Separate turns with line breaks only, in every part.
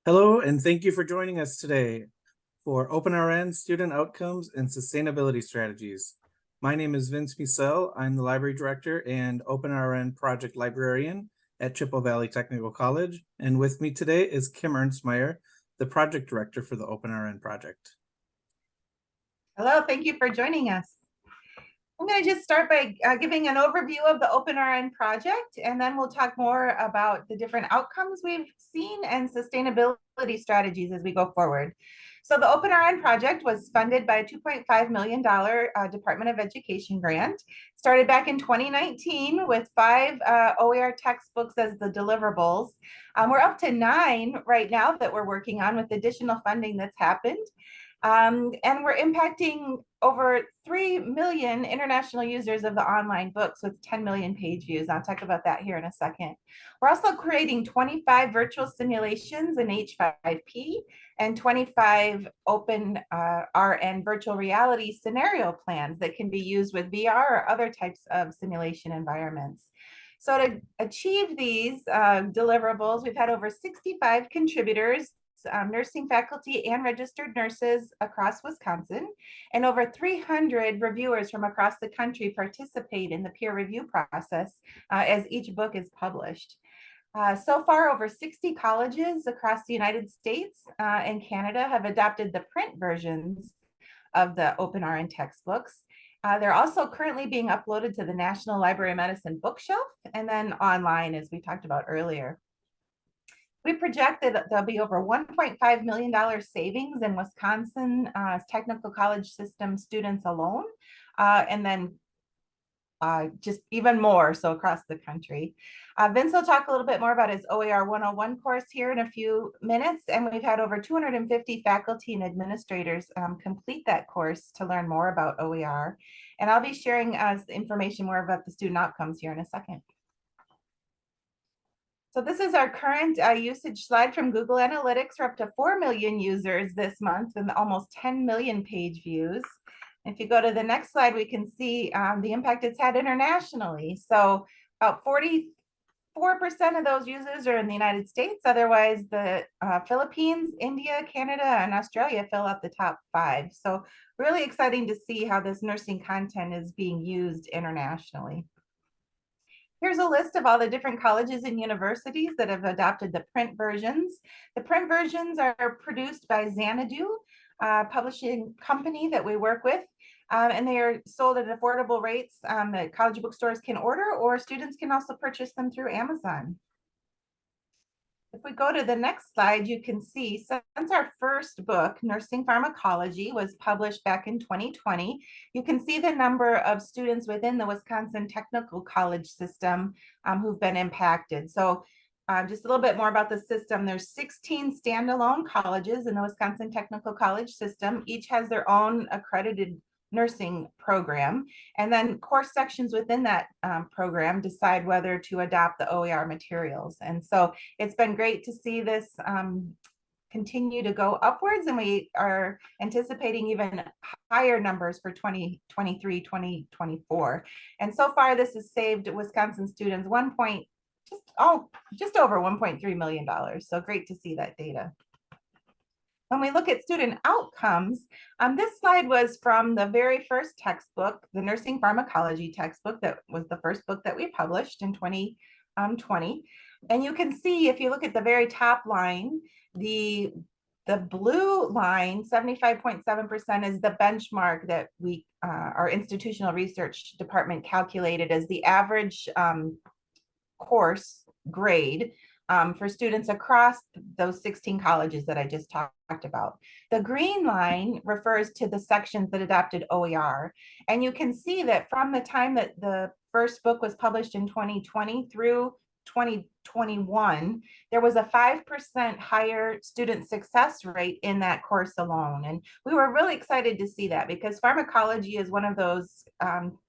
Hello, and thank you for joining us today for OpenRN Student Outcomes and Sustainability Strategies. My name is Vince Miesel. I'm the Library Director and OpenRN Project Librarian at Chippewa Valley Technical College. And with me today is Kim Ernstmeyer, the Project Director for the OpenRN project.
Hello, thank you for joining us. I'm going to just start by giving an overview of the OpenRN project, and then we'll talk more about the different outcomes we've seen and sustainability strategies as we go forward. So the OpenRN project was funded by a $2.5 million Department of Education grant. Started back in 2019 with 5 OER textbooks as the deliverables. We're up to 9 right now that we're working on with additional funding that's happened. And we're impacting over 3 million international users of the online books with 10 million page views. I'll talk about that here in a second. We're also creating 25 virtual simulations in H5P and 25 open RN virtual reality scenario plans that can be used with VR or other types of simulation environments. So to achieve these deliverables, we've had over 65 contributors, nursing faculty and registered nurses across Wisconsin, and over 300 reviewers from across the country participate in the peer review process as each book is published. So far, over 60 colleges across the United States and Canada have adopted the print versions of the OpenRN textbooks. They're also currently being uploaded to the National Library of Medicine bookshelf and then online, as we talked about earlier. We project that there'll be over $1.5 million savings in Wisconsin technical college system students alone, and then just even more so across the country. Vince will talk a little bit more about his OER 101 course here in a few minutes, and we've had over 250 faculty and administrators complete that course to learn more about OER. And I'll be sharing information more about the student outcomes here in a second. So this is our current usage slide from Google Analytics. We're up to 4 million users this month and almost 10 million page views. If you go to the next slide, we can see the impact it's had internationally. So about 44% of those users are in the United States. Otherwise, the Philippines, India, Canada, and Australia fill out the top 5. So really exciting to see how this nursing content is being used internationally. Here's a list of all the different colleges and universities that have adopted the print versions. The print versions are produced by Xanadu, a publishing company that we work with, and they are sold at affordable rates that college bookstores can order, or students can also purchase them through Amazon. If we go to the next slide, you can see since our first book, Nursing Pharmacology, was published back in 2020, you can see the number of students within the Wisconsin Technical College system who've been impacted. So just a little bit more about the system. There's 16 standalone colleges in the Wisconsin Technical College system. Each has their own accredited nursing program, and then course sections within that program decide whether to adopt the OER materials. And so it's been great to see this continue to go upwards, and we are anticipating even higher numbers for 2023, 2024. And so far, this has saved Wisconsin students just over $1.3 million. So great to see that data. When we look at student outcomes, this slide was from the very first textbook, the Nursing Pharmacology textbook. That was the first book that we published in 2020. And you can see, if you look at the very top line, the blue line, 75.7%, is the benchmark that our institutional research department calculated as the average course grade for students across those 16 colleges that I just talked about. The green line refers to the sections that adopted OER. And you can see that from the time that the first book was published in 2020 through 2021, there was a 5% higher student success rate in that course alone. And we were really excited to see that, because pharmacology is one of those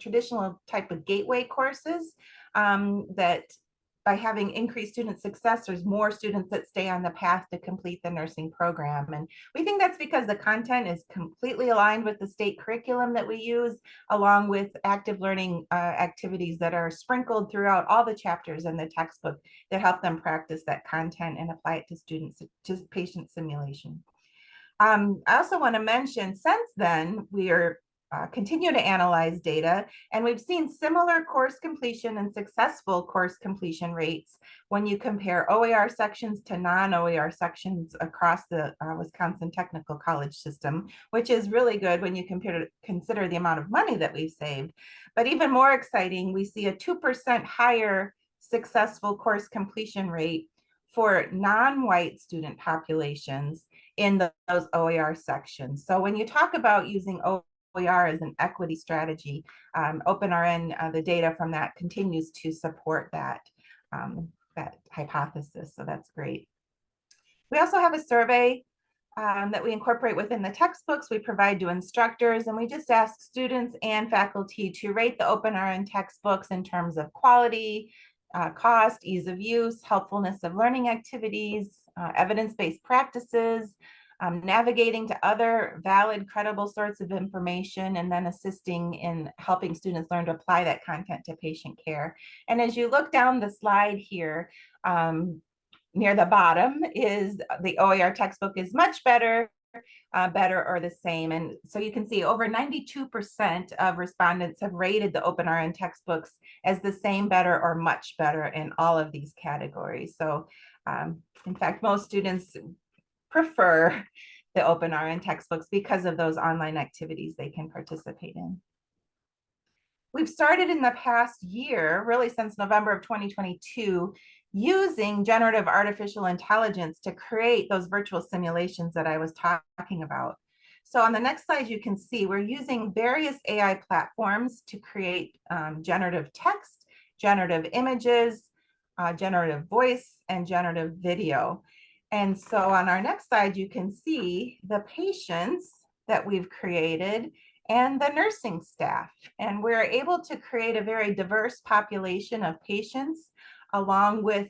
traditional type of gateway courses that by having increased student success, there's more students that stay on the path to complete the nursing program. And we think that's because the content is completely aligned with the state curriculum that we use, along with active learning activities that are sprinkled throughout all the chapters in the textbook that help them practice that content and apply it to students, to patient simulation. I also want to mention, since then, we are continue to analyze data, and we've seen similar course completion and successful course completion rates when you compare OER sections to non-OER sections across the Wisconsin Technical College system, which is really good when you consider the amount of money that we've saved. But even more exciting, we see a 2% higher successful course completion rate for non-white student populations in those OER sections. So when you talk about using OER as an equity strategy, OpenRN, the data from that continues to support that, that hypothesis. So that's great. We also have a survey that we incorporate within the textbooks we provide to instructors, and we just ask students and faculty to rate the OpenRN textbooks in terms of quality, cost, ease of use, helpfulness of learning activities, evidence-based practices, navigating to other valid, credible sorts of information, and then assisting in helping students learn to apply that content to patient care. And as you look down the slide here, near the bottom is the OER textbook is much better, better, or the same. And so you can see over 92% of respondents have rated the OpenRN textbooks as the same, better, or much better in all of these categories. So in fact, most students prefer the OpenRN textbooks because of those online activities they can participate in. We've started in the past year, really since November of 2022, using generative artificial intelligence to create those virtual simulations that I was talking about. So on the next slide, you can see we're using various AI platforms to create generative text, generative images, generative voice, and generative video. And so on our next slide, you can see the patients that we've created and the nursing staff. And we're able to create a very diverse population of patients, along with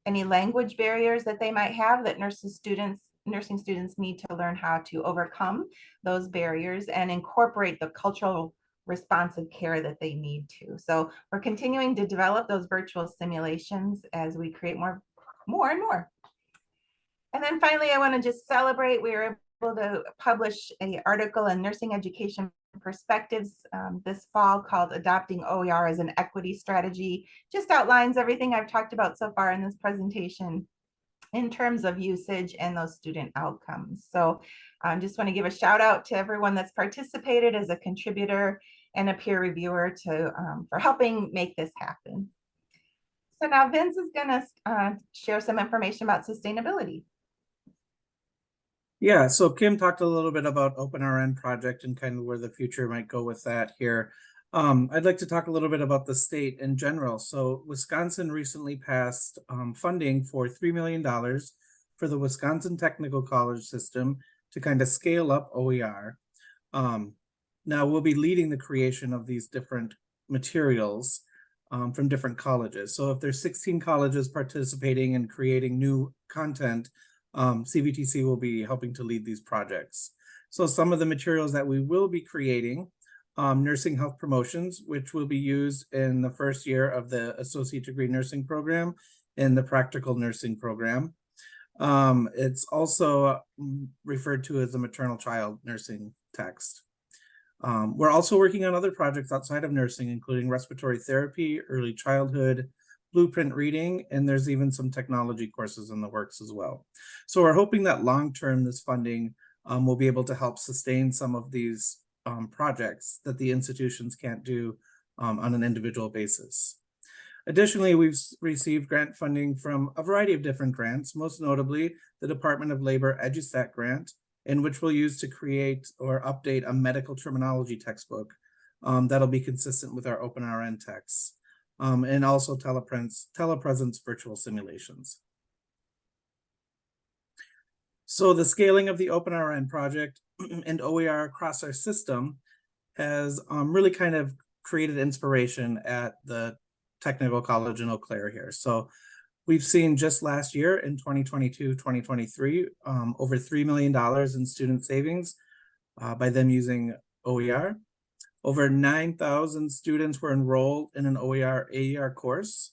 any language barriers that they might have that nursing students need to learn how to overcome those barriers and incorporate the cultural responsive care that they need to. So we're continuing to develop those virtual simulations as we create more and more. And then finally, I want to just celebrate, we were able to publish an article in Nursing Education Perspectives this fall called Adopting OER as an Equity Strategy. Just outlines everything I've talked about so far in this presentation in terms of usage and those student outcomes. So I just want to give a shout out to everyone that's participated as a contributor and a peer reviewer for helping make this happen. So now Vince is going to share some information about sustainability.
Yeah, so Kim talked a little bit about OpenRN project and kind of where the future might go with that here. I'd like to talk a little bit about the state in general. So Wisconsin recently passed funding for $3 million for the Wisconsin Technical College system to kind of scale up OER. Now we'll be leading the creation of these different materials from different colleges. So if there's 16 colleges participating in creating new content, CVTC will be helping to lead these projects. So some of the materials that we will be creating, nursing health promotions, which will be used in the first year of the associate degree nursing program and the practical nursing program. It's also referred to as the maternal child nursing text. We're also working on other projects outside of nursing, including respiratory therapy, early childhood, blueprint reading, and there's even some technology courses in the works as well. So we're hoping that long-term this funding will be able to help sustain some of these projects that the institutions can't do on an individual basis. Additionally, we've received grant funding from a variety of different grants, most notably the Department of Labor EduStat grant, in which we'll use to create or update a medical terminology textbook that'll be consistent with our OpenRN texts. And also telepresence virtual simulations. So the scaling of the OpenRN project and OER across our system has really kind of created inspiration at the Technical College in Eau Claire here. So we've seen just last year in 2022, 2023, over $3 million in student savings by them using OER. Over 9,000 students were enrolled in an OER AER course.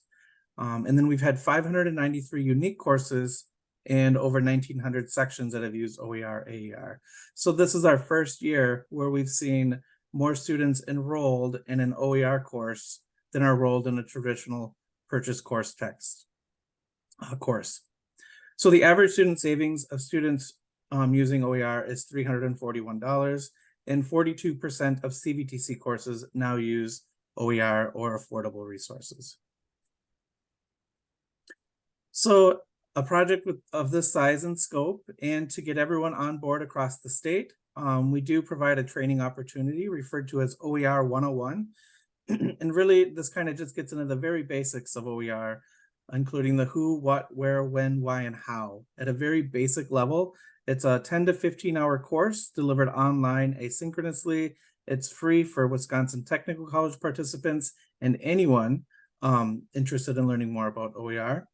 And then we've had 593 unique courses and over 1,900 sections that have used OER AER. So this is our first year where we've seen more students enrolled in an OER course than are enrolled in a traditional purchase course text course. So the average student savings of students using OER is $341, and 42% of CVTC courses now use OER or affordable resources. So a project of this size and scope, and to get everyone on board across the state, we do provide a training opportunity referred to as OER 101. And really, this kind of just gets into the very basics of OER, including the who, what, where, when, why, and how. At a very basic level, it's a 10 to 15 hour course delivered online asynchronously. It's free for Wisconsin Technical College participants and anyone interested in learning more about OER.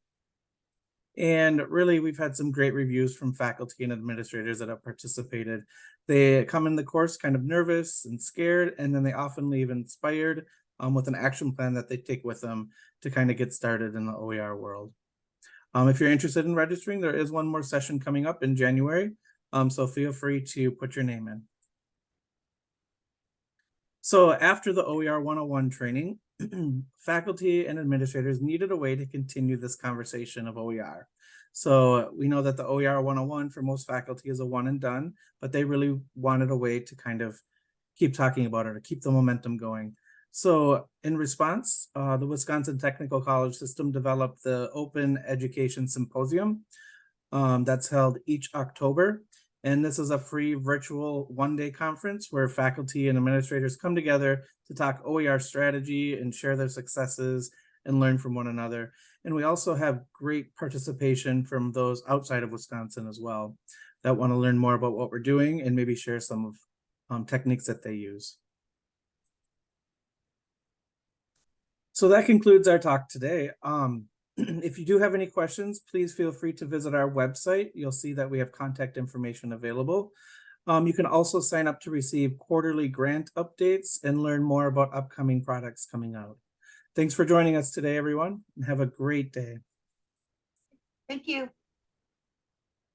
And really, we've had some great reviews from faculty and administrators that have participated. They come in the course kind of nervous and scared, and then they often leave inspired with an action plan that they take with them to kind of get started in the OER world. If you're interested in registering, there is one more session coming up in January, so feel free to put your name in. So after the OER 101 training, faculty and administrators needed a way to continue this conversation of OER. So we know that the OER 101 for most faculty is a one and done, but they really wanted a way to kind of keep talking about it or keep the momentum going. So in response, the Wisconsin Technical College System developed the Open Education Symposium that's held each October. And this is a free virtual one-day conference where faculty and administrators come together to talk OER strategy and share their successes and learn from one another. And we also have great participation from those outside of Wisconsin as well that want to learn more about what we're doing and maybe share some of techniques that they use. So that concludes our talk today. If you do have any questions, please feel free to visit our website. You'll see that we have contact information available. You can also sign up to receive quarterly grant updates and learn more about upcoming products coming out. Thanks for joining us today, everyone, and have a great day.
Thank you.